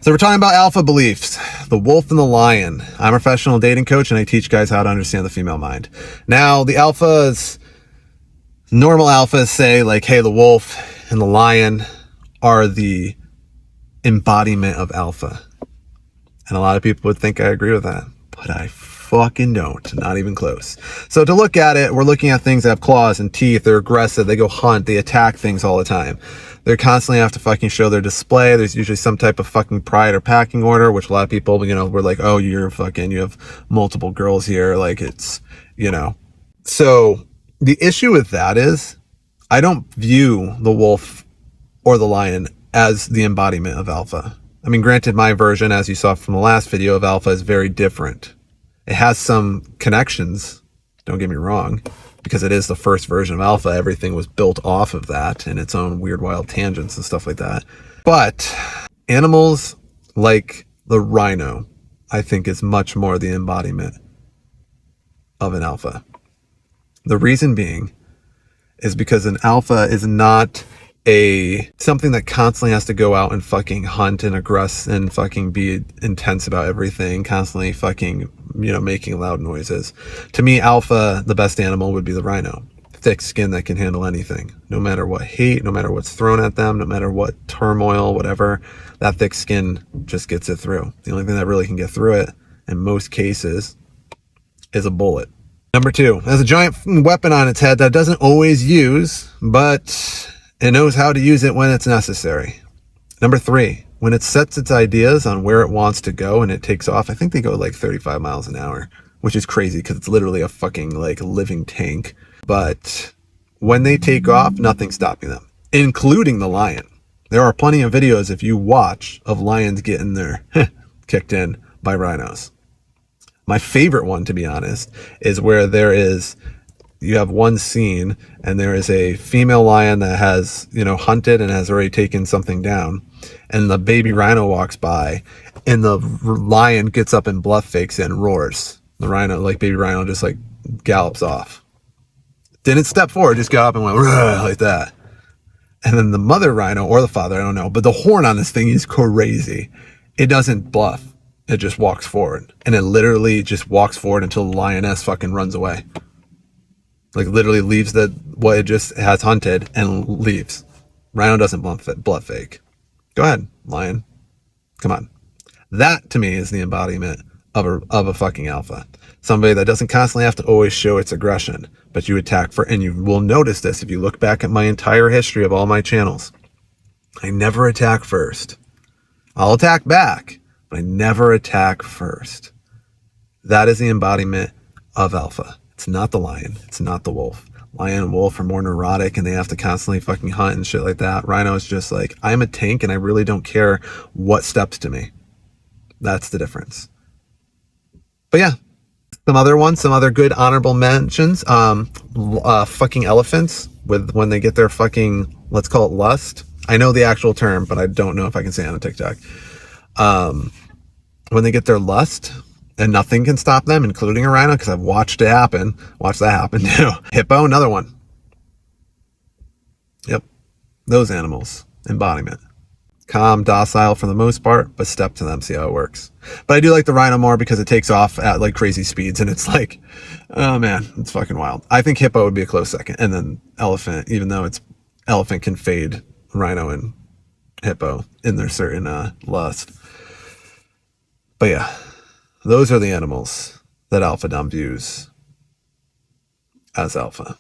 So we're talking about alpha beliefs, the wolf and the lion. I'm a professional dating coach and I teach guys how to understand the female mind. Now, the alphas, normal alphas say like, hey, the wolf and the lion are the embodiment of alpha. And a lot of people would think I agree with that, but I fucking don't, not even close. So to look at it, we're looking at things that have claws and teeth, they're aggressive, they go hunt, they attack things all the time. They constantly have to fucking show their display. There's usually some type of fucking pride or packing order, which a lot of people, you know, were like, oh, you have multiple girls here. Like it's, you know. So the issue with that is I don't view the wolf or the lion as the embodiment of alpha. I mean, granted, my version, as you saw from the last video of alpha, is very different. It has some connections, don't get me wrong, because it is the first version of alpha. Everything was built off of that and its own weird, wild tangents and stuff like that. But animals like the rhino, I think, is much more the embodiment of an alpha. The reason being is because an alpha is not something that constantly has to go out and fucking hunt and aggress and fucking be intense about everything, constantly fucking, you know, making loud noises. To me, alpha, the best animal would be the rhino. Thick skin that can handle anything, no matter what hate, no matter what's thrown at them, no matter what turmoil, whatever, that thick skin just gets it through. The only thing that really can get through it in most cases is a bullet. Number 2, it has a giant weapon on its head that it doesn't always use, but it knows how to use it when it's necessary. Number 3, when it sets its ideas on where it wants to go and it takes off, I think they go like 35 miles an hour, which is crazy because it's literally a fucking like living tank. But when they take off, nothing's stopping them, including the lion. There are plenty of videos, if you watch, of lions getting their kicked in by rhinos. My favorite one, to be honest, is where you have one scene and there is a female lion that has, you know, hunted and has already taken something down, and the baby rhino walks by and the lion gets up and bluff fakes it and roars. The rhino, like baby rhino, just like gallops off. Didn't step forward, just got up and went like that. And then the mother rhino, or the father, I don't know, but the horn on this thing is crazy. It doesn't bluff. It just walks forward. And it literally just walks forward until the lioness fucking runs away. Like literally leaves what it just has hunted and leaves. Rhino doesn't bluff fake. Go ahead, lion. Come on. That to me is the embodiment of a fucking alpha. Somebody that doesn't constantly have to always show its aggression, but you attack and you will notice this if you look back at my entire history of all my channels. I never attack first. I'll attack back, but I never attack first. That is the embodiment of alpha. It's not the lion. It's not the wolf. Lion and wolf are more neurotic and they have to constantly fucking hunt and shit like that. Rhino is just like, I'm a tank and I really don't care what steps to me. That's the difference. But yeah, some other good honorable mentions. Fucking elephants when they get their fucking, let's call it lust. I know the actual term, but I don't know if I can say it on a TikTok. When they get their lust, and nothing can stop them, including a rhino, because I've watched it happen. Watched that happen too. Hippo, another one. Yep. Those animals. Embodiment. Calm, docile for the most part, but step to them, see how it works. But I do like the rhino more because it takes off at like crazy speeds and it's like, oh man, it's fucking wild. I think hippo would be a close second. And then elephant, even though elephant can fade rhino and hippo in their certain lust. But yeah. Those are the animals that Alpha Dom views as alpha.